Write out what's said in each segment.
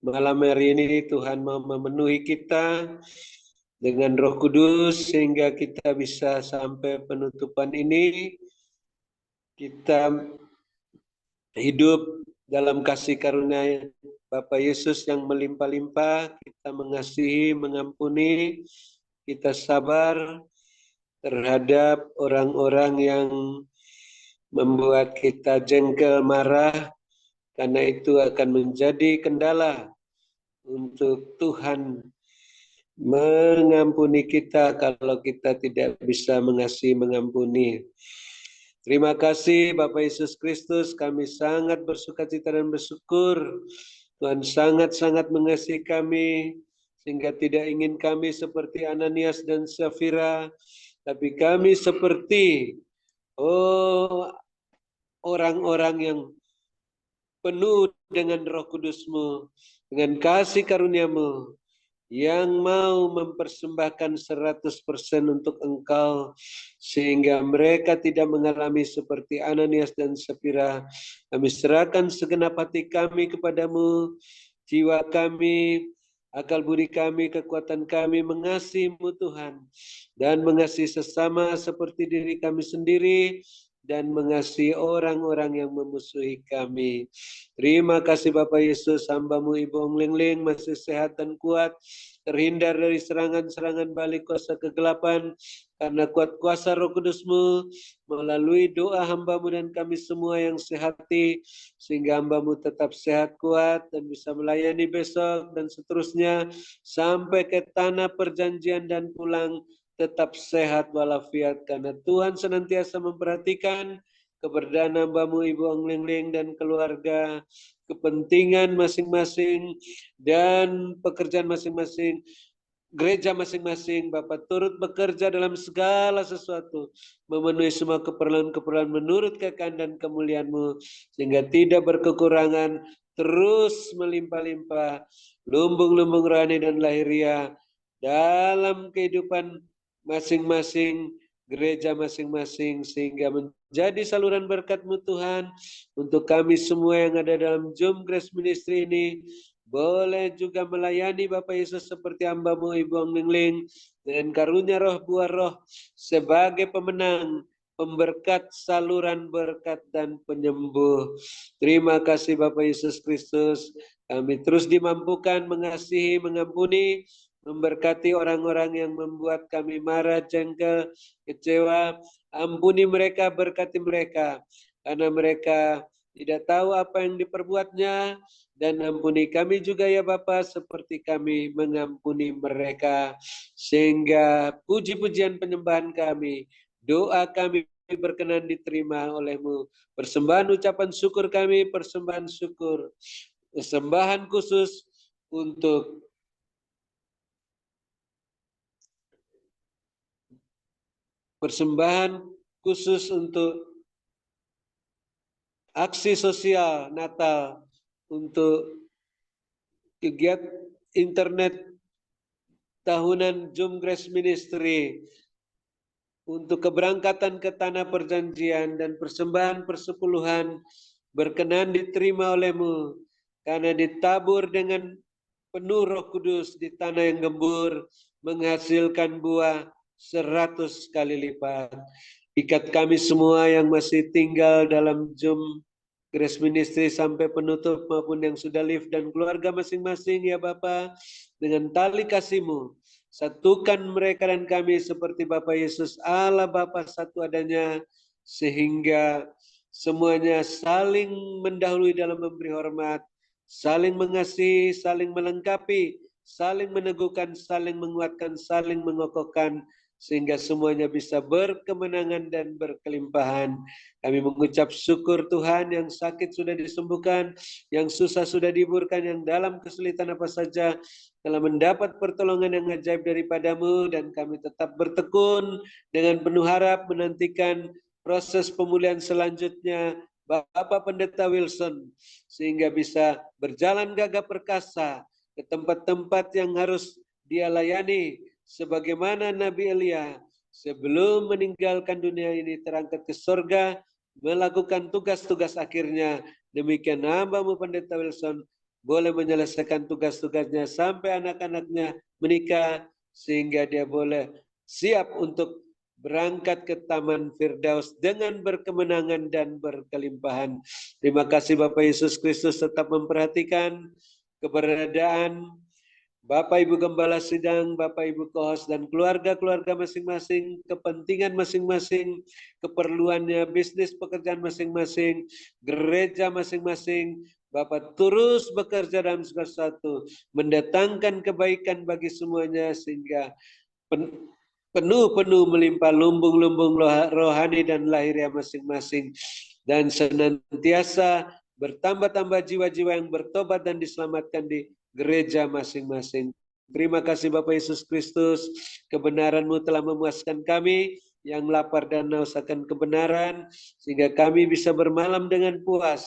Malam hari ini Tuhan mau memenuhi kita dengan Roh Kudus sehingga kita bisa sampai penutupan ini. Kita hidup dalam kasih karunia Bapa Yesus yang melimpah-limpah. Kita mengasihi, mengampuni, kita sabar terhadap orang-orang yang membuat kita jengkel, marah, karena itu akan menjadi kendala untuk Tuhan mengampuni kita kalau kita tidak bisa mengasihi, mengampuni. Terima kasih Bapak Yesus Kristus, kami sangat bersukacita dan bersyukur. Tuhan sangat-sangat mengasihi kami, sehingga tidak ingin kami seperti Ananias dan Safira, tapi kami seperti orang-orang yang penuh dengan Roh Kudus-Mu, dengan kasih karunia-Mu, yang mau mempersembahkan 100% untuk Engkau, sehingga mereka tidak mengalami seperti Ananias dan Safira. Kami serahkan segenap hati kami kepadamu, jiwa kami, akal budi kami, kekuatan kami, mengasihi-Mu Tuhan, dan mengasihi sesama seperti diri kami sendiri, dan mengasihi orang-orang yang memusuhi kami. Terima kasih Bapak Yesus, hamba-Mu Ibu Ong Ling masih sehat dan kuat, terhindar dari serangan-serangan balik kuasa kegelapan, karena kuat kuasa Roh Kudus-Mu, melalui doa hamba-Mu dan kami semua yang sehati, sehingga hamba-Mu tetap sehat, kuat, dan bisa melayani besok dan seterusnya, sampai ke tanah perjanjian dan pulang tetap sehat walafiat, karena Tuhan senantiasa memperhatikan keberadaan hamba-Mu Ibu Ong Ling dan keluarga, kepentingan masing-masing dan pekerjaan masing-masing, gereja masing-masing. Bapak turut bekerja dalam segala sesuatu, memenuhi semua keperluan-keperluan menurut kehendak dan kemuliaan-Mu, sehingga tidak berkekurangan, terus melimpah-limpah lumbung-lumbung rohani dan lahiriah dalam kehidupan masing-masing, gereja masing-masing, sehingga menjadi saluran berkat-Mu Tuhan untuk kami semua yang ada dalam Zoom Grace Ministry ini. Boleh juga melayani Bapak Yesus seperti hamba-Mu Ibu Ong Ling dengan karunia roh, buah roh, sebagai pemenang, pemberkat, saluran berkat, dan penyembuh. Terima kasih Bapak Yesus Kristus. Kami terus dimampukan mengasihi, mengampuni, memberkati orang-orang yang membuat kami marah, jengkel, kecewa. Ampuni mereka, berkati mereka, karena mereka tidak tahu apa yang diperbuatnya. Dan ampuni kami juga ya Bapa, seperti kami mengampuni mereka, sehingga puji-pujian penyembahan kami, doa kami berkenan diterima oleh-Mu. Persembahan ucapan syukur kami, persembahan syukur, persembahan khusus untuk aksi sosial Natal, untuk kegiatan internet tahunan Zoom Grace Ministry, untuk keberangkatan ke tanah perjanjian, dan persembahan persepuluhan berkenan diterima oleh-Mu, karena ditabur dengan penuh Roh Kudus di tanah yang gembur, menghasilkan buah 100 kali lipat. Ikat kami semua yang masih tinggal dalam Zoom Grace Ministry sampai penutup maupun yang sudah live, dan keluarga masing-masing ya Bapa, dengan tali kasih-Mu, satukan mereka dan kami seperti Bapa Yesus, Allah Bapa satu adanya, sehingga semuanya saling mendahului dalam memberi hormat, saling mengasihi, saling melengkapi, saling meneguhkan, saling menguatkan, saling mengokohkan, sehingga semuanya bisa berkemenangan dan berkelimpahan. Kami mengucap syukur Tuhan, yang sakit sudah disembuhkan, yang susah sudah dihiburkan, yang dalam kesulitan apa saja telah mendapat pertolongan yang ajaib daripada-Mu, dan kami tetap bertekun dengan penuh harap menantikan proses pemulihan selanjutnya Bapak Pendeta Wilson, sehingga bisa berjalan gagah perkasa ke tempat-tempat yang harus dia layani, sebagaimana Nabi Elia sebelum meninggalkan dunia ini terangkat ke surga, melakukan tugas-tugas akhirnya. Demikian hamba-Mu Pendeta Wilson boleh menyelesaikan tugas-tugasnya sampai anak-anaknya menikah, sehingga dia boleh siap untuk berangkat ke Taman Firdaus dengan berkemenangan dan berkelimpahan. Terima kasih Bapak Yesus Kristus tetap memperhatikan keberadaan Bapak Ibu Gembala Sidang, Bapak Ibu Kohos, dan keluarga-keluarga masing-masing, kepentingan masing-masing, keperluannya, bisnis pekerjaan masing-masing, gereja masing-masing. Bapak terus bekerja dalam segala sesuatu, mendatangkan kebaikan bagi semuanya, sehingga penuh-penuh melimpah lumbung-lumbung rohani dan lahiriah masing-masing. Dan senantiasa bertambah-tambah jiwa-jiwa yang bertobat dan diselamatkan di gereja masing-masing. Terima kasih Bapak Yesus Kristus, kebenaran-Mu telah memuaskan kami yang lapar dan haus akan kebenaran, sehingga kami bisa bermalam dengan puas.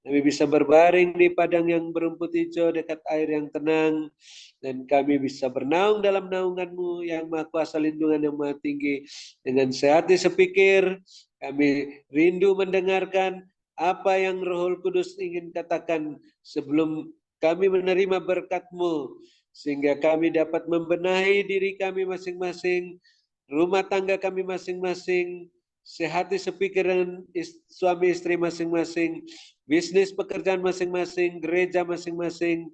Kami bisa berbaring di padang yang berumput hijau dekat air yang tenang, dan kami bisa bernaung dalam naungan-Mu yang Maha Kuasa, lindungan yang Maha Tinggi. Dengan sehati sepikir, kami rindu mendengarkan apa yang Roh Kudus ingin katakan sebelum kami menerima berkat-Mu, sehingga kami dapat membenahi diri kami masing-masing, rumah tangga kami masing-masing, sehati sepikiran suami istri masing-masing, bisnis pekerjaan masing-masing, gereja masing-masing,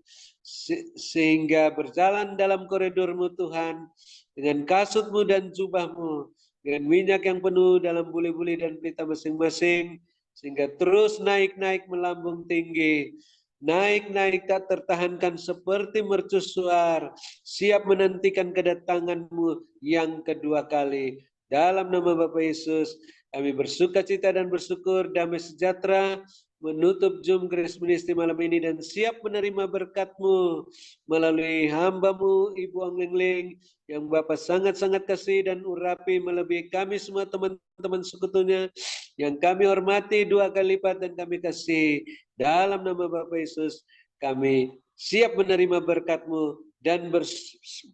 sehingga berjalan dalam koridor-Mu Tuhan, dengan kasut-Mu dan jubah-Mu, dengan minyak yang penuh dalam buli-buli dan pelita masing-masing, sehingga terus naik-naik melambung tinggi, naik-naik tak tertahankan seperti mercusuar, siap menantikan kedatangan-Mu yang kedua kali. Dalam nama Bapa Yesus, kami bersuka cita dan bersyukur, damai sejahtera menutup Zoom Grace Ministry malam ini, dan siap menerima berkat-Mu melalui hamba-Mu Ibu Anglingling yang Bapak sangat-sangat kasih dan urapi melebihi kami semua teman-teman sekutunya yang kami hormati dua kali lipat dan kami kasih. Dalam nama Bapak Yesus, kami siap menerima berkat-Mu dan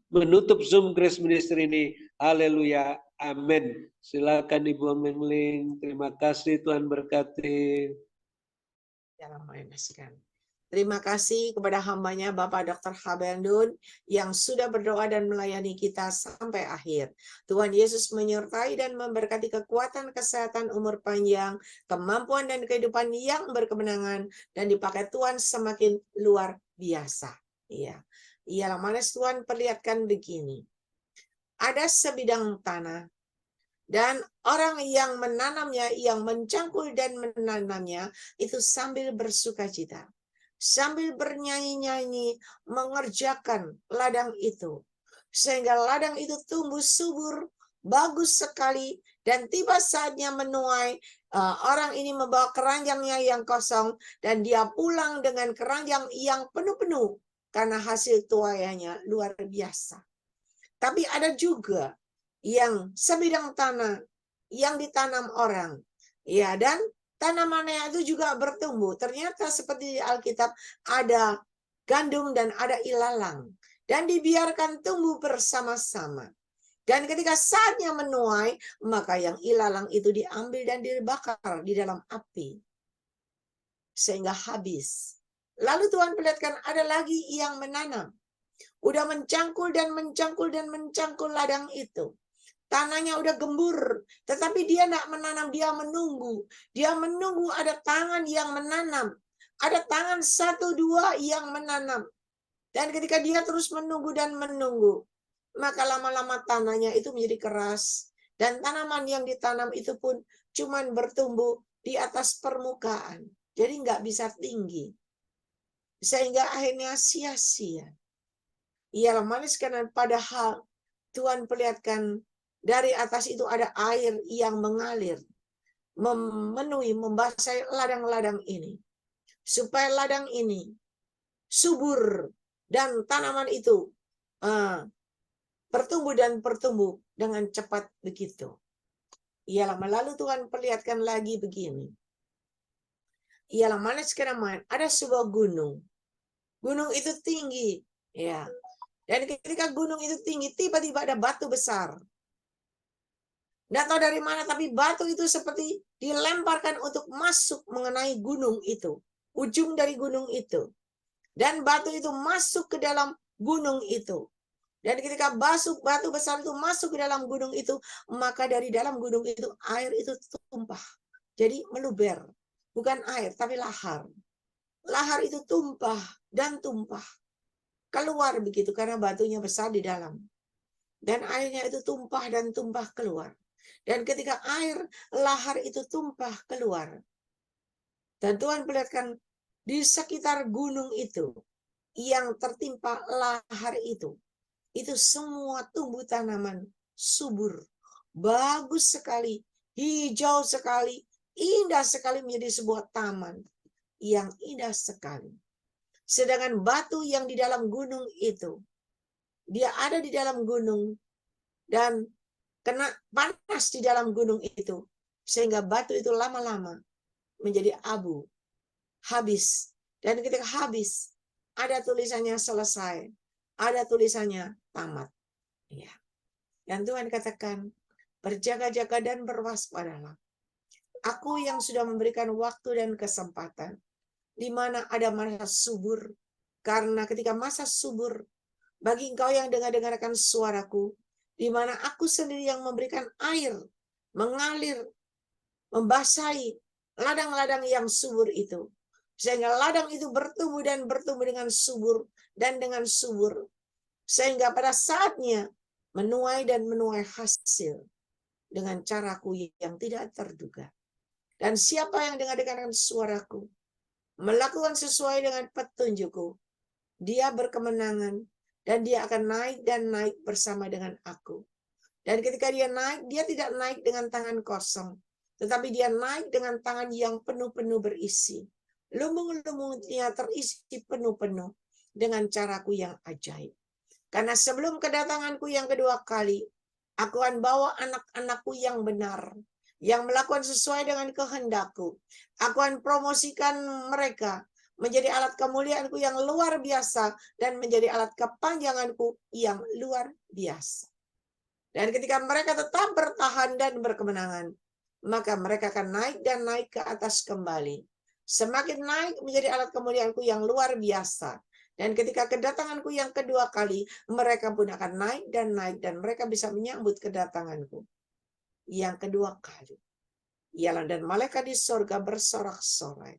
menutup Zoom Grace Ministry ini. Haleluya. Amin. Silakan Ibu Mengling. Terima kasih, Tuhan berkati. Terima kasih kepada hambanya Bapak Dr. Habendun yang sudah berdoa dan melayani kita sampai akhir. Tuhan Yesus menyertai dan memberkati kekuatan, kesehatan, umur panjang, kemampuan dan kehidupan yang berkemenangan, dan dipakai Tuhan semakin luar biasa. Iya. Ialah manis Tuhan perlihatkan begini. Ada sebidang tanah, dan orang yang menanamnya, yang mencangkul dan menanamnya, itu sambil bersuka cita, sambil bernyanyi-nyanyi, mengerjakan ladang itu. Sehingga ladang itu tumbuh subur, bagus sekali, dan tiba saatnya menuai, orang ini membawa keranjangnya yang kosong, dan dia pulang dengan keranjang yang penuh-penuh, karena hasil tuaiannya luar biasa. Tapi ada juga yang sebidang tanah yang ditanam orang, ya, dan tanamannya itu juga bertumbuh. Ternyata seperti di Alkitab ada gandum dan ada ilalang, dan dibiarkan tumbuh bersama-sama. Dan ketika saatnya menuai, maka yang ilalang itu diambil dan dibakar di dalam api sehingga habis. Lalu Tuhan perlihatkan ada lagi yang menanam. Udah mencangkul dan mencangkul dan mencangkul ladang itu. Tanahnya udah gembur, tetapi dia tidak menanam, dia menunggu. Dia menunggu ada tangan yang menanam. Ada tangan satu dua yang menanam. Dan ketika dia terus menunggu dan menunggu, maka lama-lama tanahnya itu menjadi keras. Dan tanaman yang ditanam itu pun cuman bertumbuh di atas permukaan. Jadi nggak bisa tinggi. Sehingga akhirnya sia-sia. Ialah manis karena padahal Tuhan perlihatkan dari atas itu ada air yang mengalir, memenuhi, membasahi ladang-ladang ini. Supaya ladang ini subur dan tanaman itu bertumbuh dan bertumbuh dengan cepat begitu. Ialah lalu Tuhan perlihatkan lagi begini. Ialah manis karena ada sebuah gunung. Gunung itu tinggi, ya. Dan ketika gunung itu tinggi, tiba-tiba ada batu besar. Nggak tahu dari mana, tapi batu itu seperti dilemparkan untuk masuk mengenai gunung itu. Ujung dari gunung itu. Dan batu itu masuk ke dalam gunung itu. Dan ketika batu besar itu masuk ke dalam gunung itu, maka dari dalam gunung itu air itu tumpah. Jadi meluber. Bukan air, tapi lahar. Lahar itu tumpah dan tumpah. Keluar begitu, karena batunya besar di dalam. Dan airnya itu tumpah dan tumpah keluar. Dan ketika air lahar itu tumpah keluar, dan Tuhan perlihatkan di sekitar gunung itu, yang tertimpa lahar itu semua tumbuh tanaman subur, bagus sekali, hijau sekali, indah sekali, menjadi sebuah taman yang indah sekali. Sedangkan batu yang di dalam gunung itu, dia ada di dalam gunung dan kena panas di dalam gunung itu, sehingga batu itu lama-lama menjadi abu, habis. Dan ketika habis, ada tulisannya selesai, ada tulisannya tamat. Ya. Dan Tuhan katakan, berjaga-jaga dan berwaspadalah. Aku yang sudah memberikan waktu dan kesempatan, di mana ada masa subur. Karena ketika masa subur, bagi engkau yang dengar-dengarkan suaraku, di mana aku sendiri yang memberikan air, mengalir, membasahi ladang-ladang yang subur itu. Sehingga ladang itu bertumbuh dan bertumbuh dengan subur dan dengan subur. Sehingga pada saatnya menuai dan menuai hasil dengan caraku yang tidak terduga. Dan siapa yang dengar-dengarkan suaraku, melakukan sesuai dengan petunjukku, dia berkemenangan dan dia akan naik dan naik bersama dengan aku. Dan ketika dia naik, dia tidak naik dengan tangan kosong, tetapi dia naik dengan tangan yang penuh-penuh berisi. Lumbung-lumbungnya terisi penuh-penuh dengan caraku yang ajaib. Karena sebelum kedatanganku yang kedua kali, aku akan bawa anak-anakku yang benar, yang melakukan sesuai dengan kehendakku. Aku akan promosikan mereka menjadi alat kemuliaanku yang luar biasa dan menjadi alat kepanjanganku yang luar biasa. Dan ketika mereka tetap bertahan dan berkemenangan, maka mereka akan naik dan naik ke atas kembali. Semakin naik menjadi alat kemuliaanku yang luar biasa. Dan ketika kedatanganku yang kedua kali, mereka pun akan naik dan mereka bisa menyambut kedatanganku yang kedua kali. Ialah dan malaikat di sorga bersorak-sorai.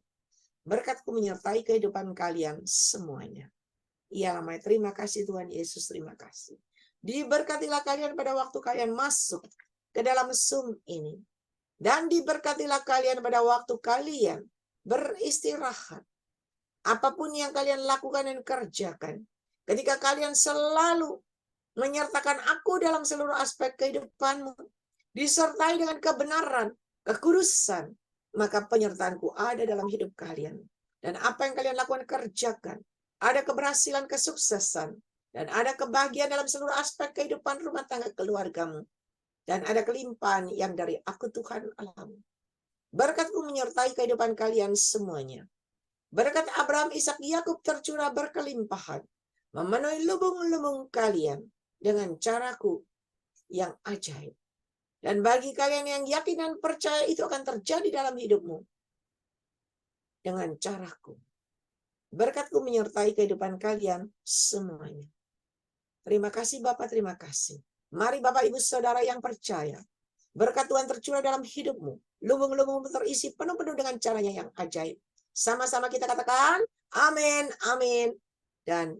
Berkatku menyertai kehidupan kalian semuanya. Ialah terima kasih Tuhan Yesus, terima kasih. Diberkatilah kalian pada waktu kalian masuk ke dalam Zoom ini. Dan diberkatilah kalian pada waktu kalian beristirahat. Apapun yang kalian lakukan dan kerjakan, ketika kalian selalu menyertakan aku dalam seluruh aspek kehidupanmu, disertai dengan kebenaran, kekudusan, maka penyertaanku ada dalam hidup kalian. Dan apa yang kalian lakukan, kerjakan. Ada keberhasilan, kesuksesan, dan ada kebahagiaan dalam seluruh aspek kehidupan rumah tangga keluargamu. Dan ada kelimpahan yang dari aku Tuhan Allahmu. Berkatku menyertai kehidupan kalian semuanya. Berkat Abraham, Ishak, Yakub tercurah berkelimpahan, memenuhi lubung-lubung kalian dengan caraku yang ajaib. Dan bagi kalian yang yakin dan percaya, itu akan terjadi dalam hidupmu dengan caraku. Berkatku menyertai kehidupan kalian semuanya. Terima kasih Bapak, terima kasih. Mari Bapak Ibu Saudara yang percaya, berkat Tuhan tercurah dalam hidupmu. Lubung-lubung terisi penuh-penuh dengan caranya yang ajaib. Sama-sama kita katakan, amin, amin, dan